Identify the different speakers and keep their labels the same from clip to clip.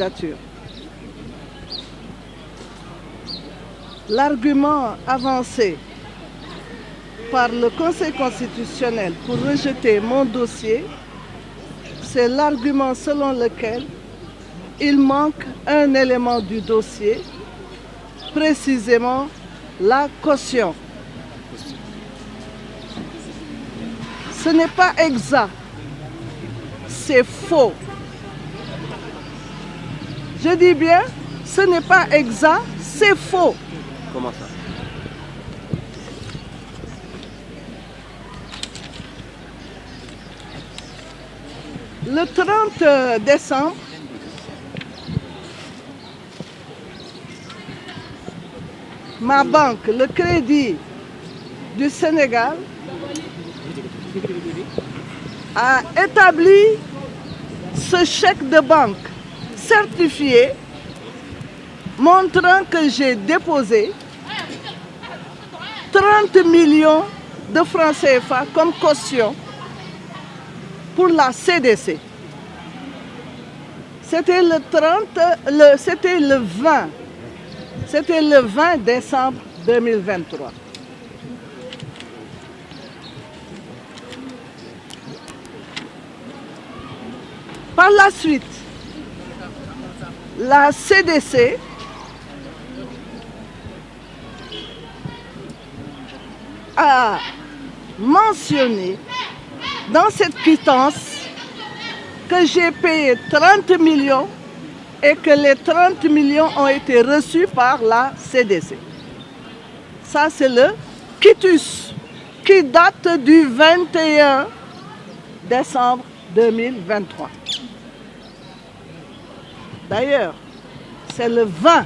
Speaker 1: candidature. L'argument avancé par le Conseil constitutionnel pour rejeter mon dossier, c'est l'argument selon lequel il manque un élément du dossier, précisément la caution. Ce n'est pas exact, c'est faux. Je dis bien, ce n'est pas exact, c'est faux.
Speaker 2: Comment ça?
Speaker 1: Le 30 décembre, ma banque, le Crédit du Sénégal, a établi ce chèque de banque certifié montrant que j'ai déposé 30 millions de francs CFA comme caution pour la CDC. C'était le 20 décembre 2023. Par la suite, la CDC a mentionné dans cette quittance que j'ai payé 30 millions et que les 30 millions ont été reçus par la CDC. Ça, c'est le quitus qui date du 21 décembre 2023. D'ailleurs, c'est le 20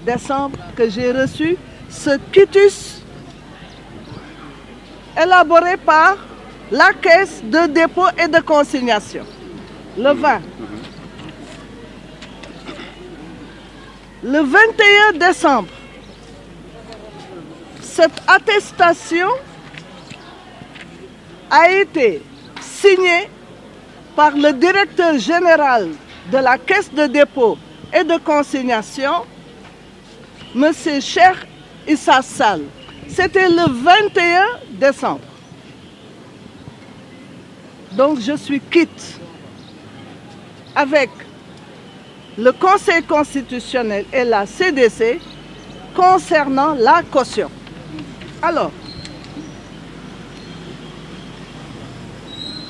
Speaker 1: décembre que j'ai reçu ce quitus élaboré par la Caisse de dépôt et de consignation. Le 20. Le 21 décembre, cette attestation a été signée par le directeur général de la Caisse de dépôt et de consignation, M. Cheikh Issa Sall. C'était le 21 décembre. Donc je suis quitte avec le Conseil constitutionnel et la CDC concernant la caution. Alors,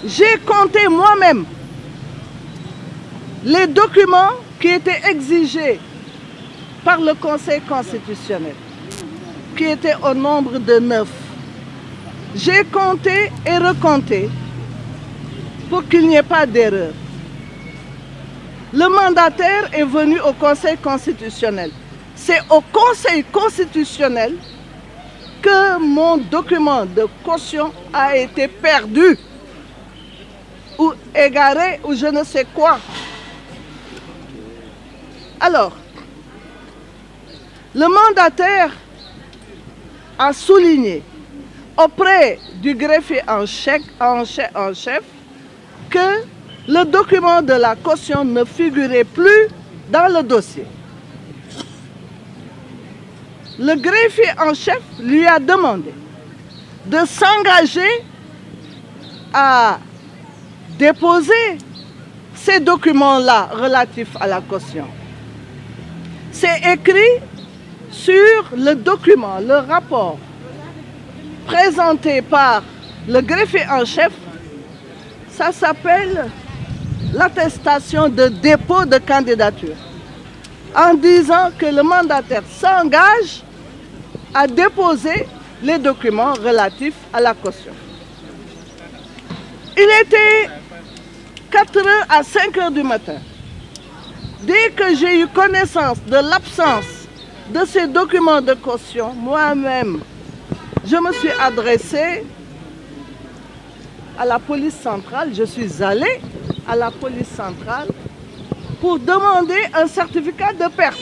Speaker 1: j'ai compté moi-même les documents qui étaient exigés par le Conseil constitutionnel, qui étaient au nombre de 9. J'ai compté et recompté pour qu'il n'y ait pas d'erreur. Le mandataire est venu au Conseil constitutionnel. C'est au Conseil constitutionnel que mon document de caution a été perdu ou égaré ou je ne sais quoi. Alors, le mandataire a souligné auprès du greffier en chef que le document de la caution ne figurait plus dans le dossier. Le greffier en chef lui a demandé de s'engager à déposer ces documents-là relatifs à la caution. C'est écrit sur le document, le rapport présenté par le greffier en chef. Ça s'appelle l'attestation de dépôt de candidature, en disant que le mandataire s'engage à déposer les documents relatifs à la caution. Il était 4h à 5h du matin. Dès que j'ai eu connaissance de l'absence de ces documents de caution, moi-même, je me suis adressée à la police centrale. Je suis allée à la police centrale pour demander un certificat de perte.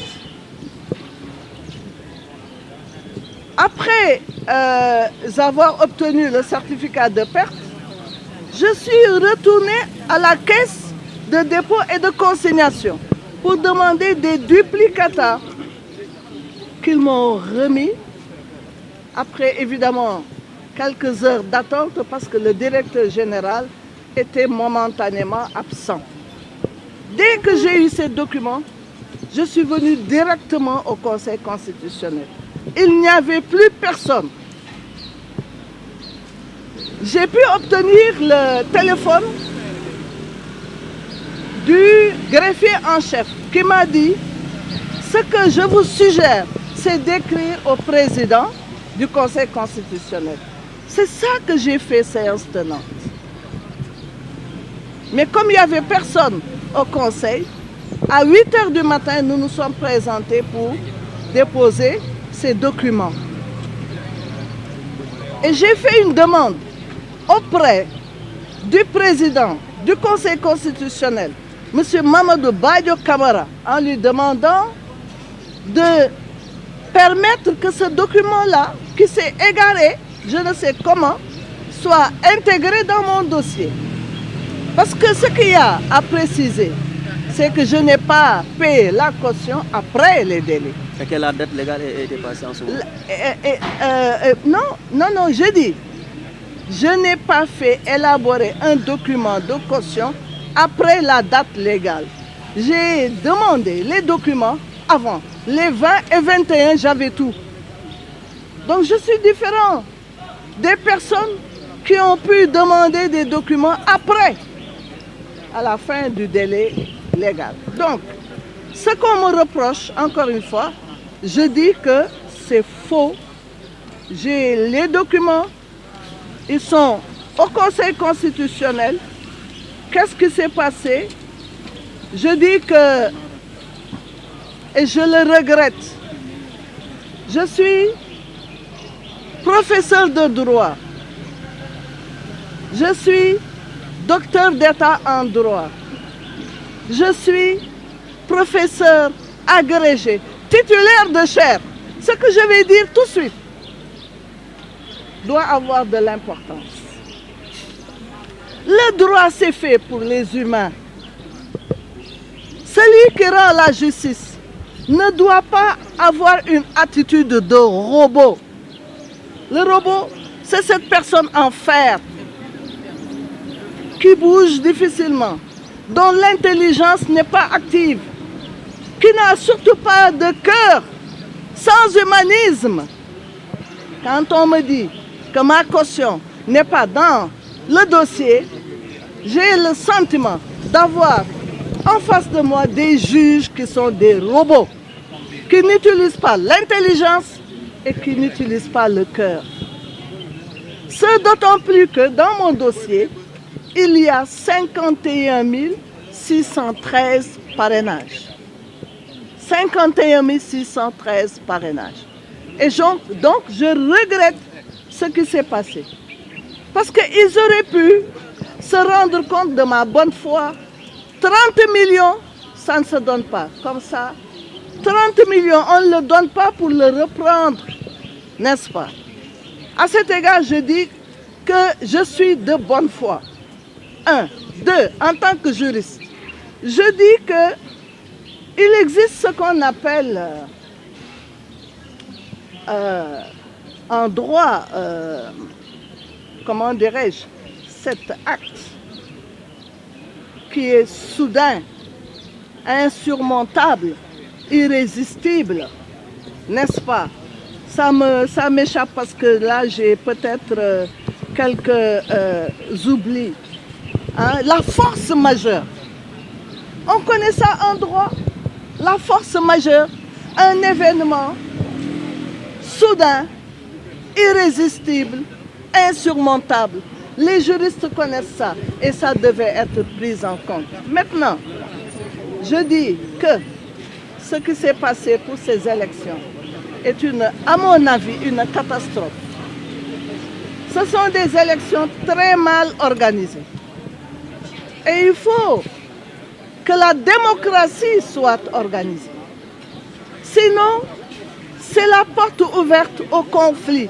Speaker 1: Après avoir obtenu le certificat de perte, je suis retournée à la caisse de dépôt et de consignation pour demander des duplicata qu'ils m'ont remis après évidemment quelques heures d'attente parce que le directeur général était momentanément absent. Dès que j'ai eu ces documents, je suis venu directement au Conseil constitutionnel. Il n'y avait plus personne. J'ai pu obtenir le téléphone du greffier en chef qui m'a dit « Ce que je vous suggère, c'est d'écrire au président du Conseil constitutionnel. » C'est ça que j'ai fait séance tenante. Mais comme il n'y avait personne au Conseil, à 8 h du matin, nous nous sommes présentés pour déposer ces documents. Et j'ai fait une demande auprès du président du Conseil constitutionnel, M. Mamadou Badio Camara, en lui demandant de permettre que ce document-là, qui s'est égaré, je ne sais comment, soit intégré dans mon dossier. Parce que ce qu'il y a à préciser, c'est que je n'ai pas payé la caution après les délais.
Speaker 2: Et que la dette légale est dépassée en ce moment?
Speaker 1: Non, je dis, je n'ai pas fait élaborer un document de caution après la date légale. J'ai demandé les documents avant. Les 20 et 21, j'avais tout. Donc je suis différent des personnes qui ont pu demander des documents après, à la fin du délai légal. Donc, ce qu'on me reproche, encore une fois, je dis que c'est faux. J'ai les documents, ils sont au Conseil constitutionnel. Qu'est-ce qui s'est passé? Je dis que, et je le regrette, je suis professeur de droit. Je suis docteur d'État en droit. Je suis professeur agrégé, titulaire de chaire. Ce que je vais dire tout de suite doit avoir de l'importance. Le droit, c'est fait pour les humains. Celui qui rend la justice ne doit pas avoir une attitude de robot. Le robot, c'est cette personne en fer qui bouge difficilement, dont l'intelligence n'est pas active, qui n'a surtout pas de cœur, sans humanisme. Quand on me dit que ma caution n'est pas dans le dossier, j'ai le sentiment d'avoir en face de moi des juges qui sont des robots, qui n'utilisent pas l'intelligence et qui n'utilisent pas le cœur. Ce d'autant plus que dans mon dossier, il y a 51 613 parrainages. 51 613 parrainages. Et donc, je regrette ce qui s'est passé. Parce qu'ils auraient pu se rendre compte de ma bonne foi. 30 millions, ça ne se donne pas comme ça. 30 millions, on ne le donne pas pour le reprendre, n'est-ce pas? À cet égard, je dis que je suis de bonne foi. 1. 2. En tant que juriste, je dis qu'il existe ce qu'on appelle en droit, comment dirais-je, cet acte qui est soudain, insurmontable, irrésistible, n'est-ce pas? Ça m'échappe parce que là j'ai peut-être quelques oublis. Hein? La force majeure. On connaît ça en droit. La force majeure, un événement soudain, irrésistible, insurmontable. Les juristes connaissent ça et ça devait être pris en compte. Maintenant, je dis que ce qui s'est passé pour ces élections est à mon avis, une catastrophe. Ce sont des élections très mal organisées. Et il faut que la démocratie soit organisée. Sinon, c'est la porte ouverte au conflit.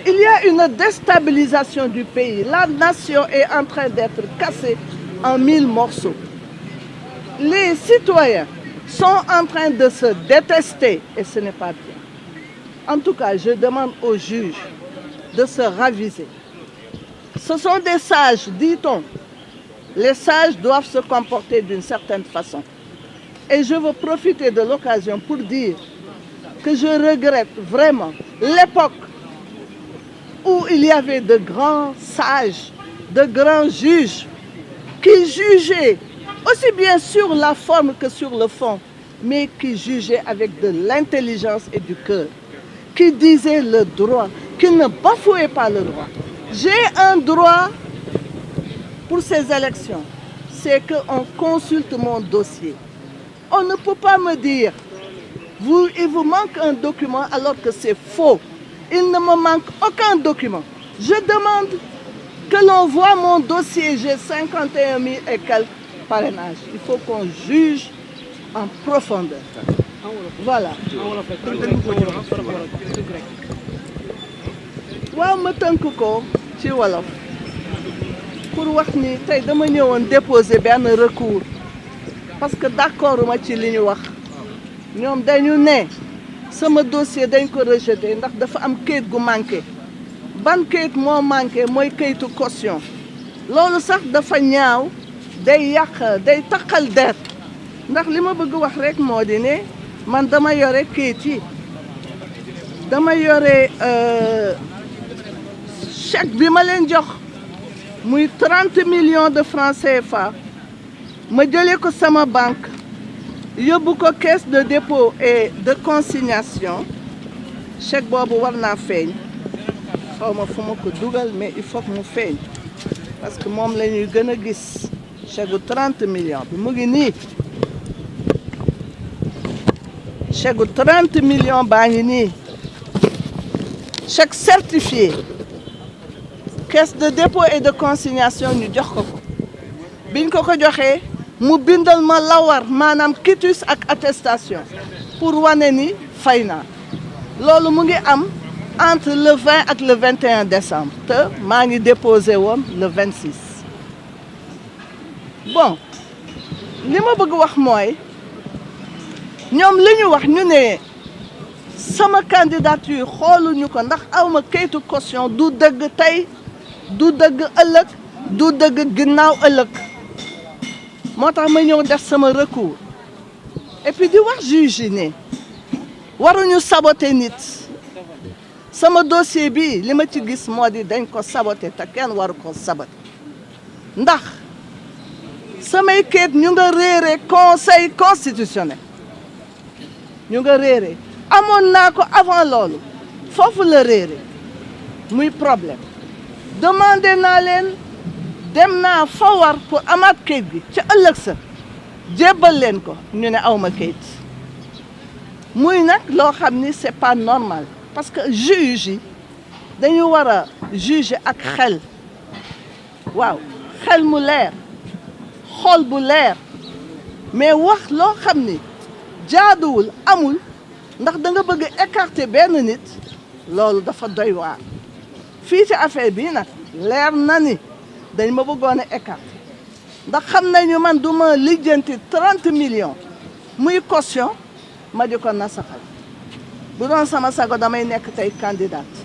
Speaker 1: Il y a une déstabilisation du pays. La nation est en train d'être cassée en 1000 morceaux. les citoyens sont en train de se détester et ce n'est pas bien. En tout cas, je demande aux juges de se raviser. Ce sont des sages, dit-on. Les sages doivent se comporter d'une certaine façon. Et je veux profiter de l'occasion pour dire que je regrette vraiment l'époque où il y avait de grands sages, de grands juges qui jugeaient aussi bien sur la forme que sur le fond, mais qui jugeaient avec de l'intelligence et du cœur, qui disaient le droit, qui ne bafouaient pas le droit. J'ai un droit pour ces élections, c'est qu'on consulte mon dossier. On ne peut pas me dire, il vous manque un document alors que c'est faux. Il ne me manque aucun document. Je demande que l'on voit mon dossier, j'ai 51 000 et quelques parrainages. Il faut qu'on juge en profondeur. Voilà. waaw ma tënk ko ci wolof pour wax ni tey dama ñëwoon déposer benn recours parce que d'accord ma ci li ñu wax ñoom dañu ne sama dossier dañ ko rejeté ndax dafa am kayit gu manqué ban kayit moo manqué mooy kayitu caution loolu sax dafa ñaaw day yàq day taqal der ndax li ma bëgg wax rek moo di ne man dama yore kayit yi dama yore chèque bi ma leen jox muy 30 millions de francs CFA ma jëlee ko sama banque yóbbu ko caisse de dépôt et de consignation chèque boobu war naa feeñ xaw ma fu ma ko dugal mais il faut que mu feeñ parce que moom la ñuy gën a gis chèque bu 30 millions bi mu ngi nii chèque bu 30 millions baa ngi nii chèque certifié caisse de dépôt et de consignation ñu jox ko biñ ko joxee mu bindal ma lawar maanaam quitus ak attestation pour wane ni fay naa loolu mu ngi am entre le 20 ak le 21 décembre te maa ngi déposé woon le 26. Bon li ma bëgg wax mooy ñoom li ñu wax ñu ne sama candidature xooluñu ko ndax awma kayitu caution du dëgg tey du dëgg ëllëg du dëgg ginnaaw ëllëg moo tax ma ñëw def sama recours et puis di wax juge yi ne waruñu saboter nit sama dossier bi li ma ci gis moo di dañ ko saboter te kenn waru ko saboter ndax samay kayit ñu nga réere conseil constitutionnel ñu nga réere amoon naa ko avant loolu foofu la réere muy problème demandé naa leen dem naa fa war pour amaat kayit gi ca ëllëg sa jébbal leen ko ñu ne awma kayit muy nag loo xam ni c'est pas normal parce que juge yi dañu war a juger ak xel waaw xel mu leer xol bu leer mais wax loo xam ni jaaduwul amul ndax da nga bëgg écarter benn nit loolu dafa doy waar fii ci affaire bii nag leer na ni dañ ma bëggoon a écarter ndax xam nañu man du ma lijjanti 30 millions muy caution ma di ko nasaxal bu doon sama sago damay nekk tey candidate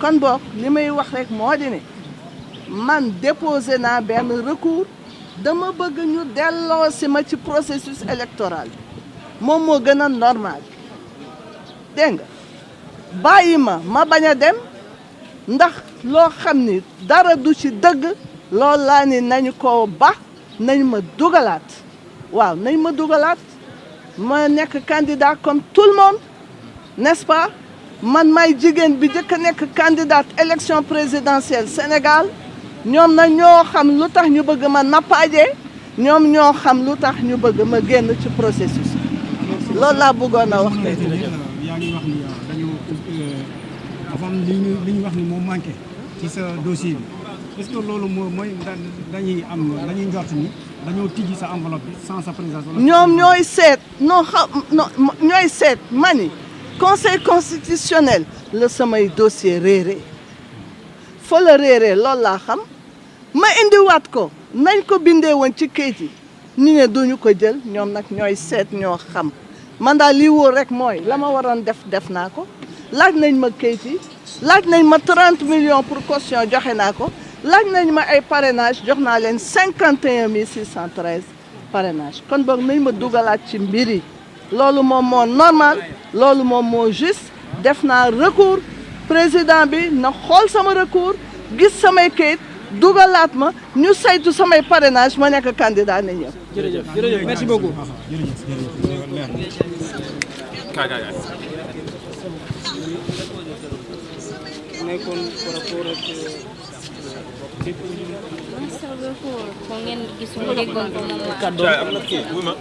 Speaker 1: kon boog li may wax rek moo di ne man déposé naa benn recours dama bëgg ñu delloo si ma ci processus électoral bi moom moo gën a normal dégg nga bàyyi ma bañ a dem ndax loo xam ni dara du ci dëgg loolu laa ni nañu ko ba nañ ma dugalaat waaw nañ ma dugalaat ma nekk candidat comme tout le monde n'est-ce pas man may jigéen bi njëkk a nekk candidate élection présidentielle Sénégal ñoom na ñoo xam lu tax ñu bëgg ma nappaaje ñoom ñoo xam lu tax ñu bëgg ma génn ci processus loolu laa bëggoon a wax tey.
Speaker 3: yaa ngi wax ni dañu dafa am li ñu wax ni moo manqué ci sa dossier bi est-ce que loolu mooy dañuy njort ni dañoo tijji sa enveloppe bi sans sa présence.
Speaker 1: ñoom ñooy seet ñooy seet mani conseil constitutionnel la samay dossier réeré fa la réeré loolu laa xam ma indiwaat ko nañ ko bindee woon ci kayit yi ñi ne duñu ko jël ñoom nag ñooy seet ñoo xam man daal lii wóor rek mooy la ma waroon def naa ko laaj nañ ma kayit yi laaj nañ ma 30 millions pour caution joxe naa ko laaj nañ ma ay parrainage jox naa leen 51 613 parrainage kon boog nañ ma dugalaat ci mbir yi loolu moom moo normal loolu moom moo juste def naa recours président bi na xool sama recours gis samay kayit dugalaat ma ñu saytu samay parrainage ma nekk candidat na ñëw.
Speaker 4: jërëjëf jërëjëf merci beaucoup. nekkoon par rapport ak
Speaker 5: ko ngeen gis mu déggoon ko moom
Speaker 4: kàddu am na kii wuy ma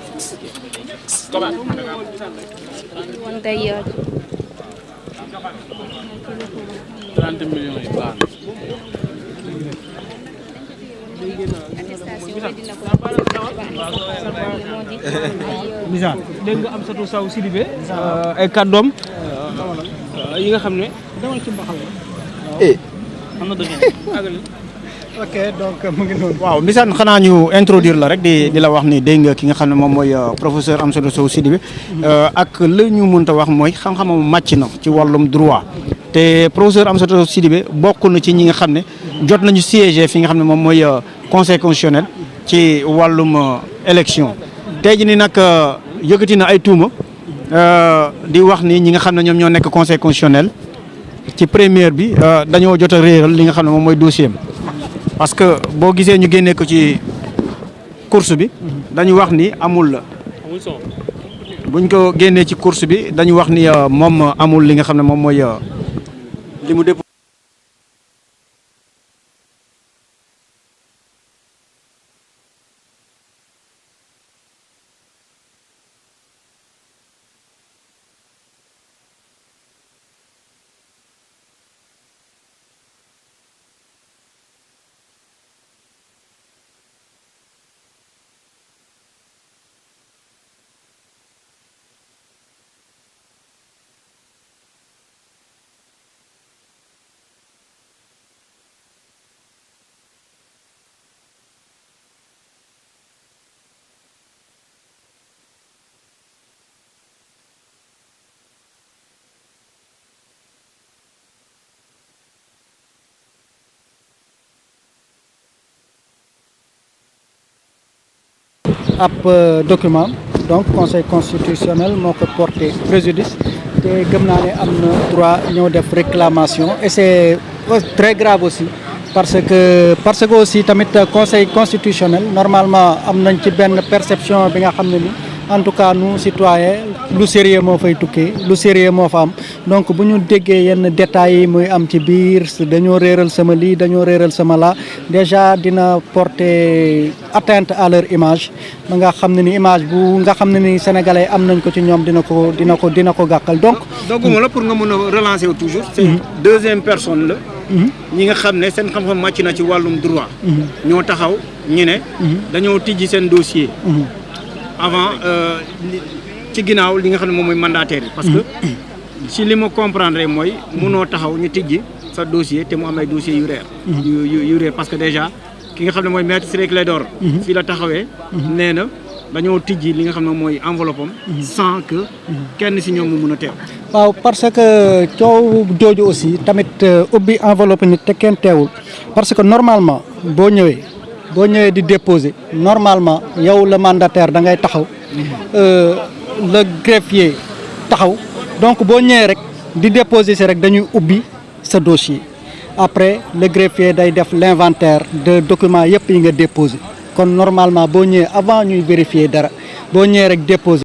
Speaker 4: comment
Speaker 5: woon tey
Speaker 4: 30 millions yi baax na dégg nga Amsatou Sow Sidibé ay kàddoom yi nga xam ne demal ci mbaxal am na dëgg
Speaker 3: ok donc mu ngi noonu. waaw Mbissane xanaa ñu introduire la rek di la wax ni dégg nga ki nga xam ne moom mooy professeur Amsatou Sow Sidibé ak la ñu mënta wax mooy xam-xamam màcc na ci wàllum droit te professeur Amsatou Sow Sidibé bokk na ci ñi nga xam ne jot nañu siéger fi nga xam ne moom mooy conseil constitutionnel ci wàllum élection tey jii nii nag yëkkati na ay tuuma di wax ni ñi nga xam ne ñoom ñoo nekk conseil constitutionnel ci première bi dañoo jot a réeral li nga xam ne moom mooy dossier am parce que boo gisee ñu génnee ko ci course bi dañu wax ni amul buñ ko génnee ci course bi dañu wax ni moom amul li nga xam ne moom mooy li mu déposé.
Speaker 6: ab document donc conseil constitutionnel moo ko porté préjudice te gëm naa ne am na droit ñëw def réclamation et c'est très grave aussi parce que aussi tamit conseil constitutionnel normalement am nañ ci benn perception bi nga xam ne ni en tout cas nous citoyens lu sérieux moo fay tukkee lu sérieux moo fa am donc bu ñu déggee yenn détails yi muy am ci biir dañoo réeral sama lii dañoo réeral sama la déjà dina porter atteinte à leur image ba nga xam ne ni image bu nga xam ne ni sénégalais am nañ ko ci ñoom dina ko gàkkal donc.
Speaker 3: dogguma la pour nga mën a relancer wu toujours. c'est deuxième personne la. ñi nga xam ne seen xam-xam màcc na ci wàllum droit. ñoo taxaw ñu ne. dañoo tijji seen dossier. avant ci ginnaaw li nga xam ne moom mooy mandataire yi. parce que si li ma comprendre mooy mënoo taxaw ñu tijji sa dossier te mu am ay dossiers yu réer. yu réer parce que déjà ki nga xam ne mooy maître Ciré Clédor fii la taxawee. nee na dañoo tijji li nga xam ne mooy enveloppe am. sans que kenn si ñoom mu mun a teew.
Speaker 6: waaw parce que coow jooju aussi tamit ubbi enveloppe nit te kenn teewul parce que normalement boo ñëwee di déposer normalement yow le mandataire da ngay taxaw le greffier taxaw donc boo ñëwee rek di déposer si rek dañuy ubbi sa dossier après le greffier day def l'inventaire de documents yëpp yi nga déposer kon normalement boo ñëwee avant ñuy vérifier dara boo ñëwee rek déposer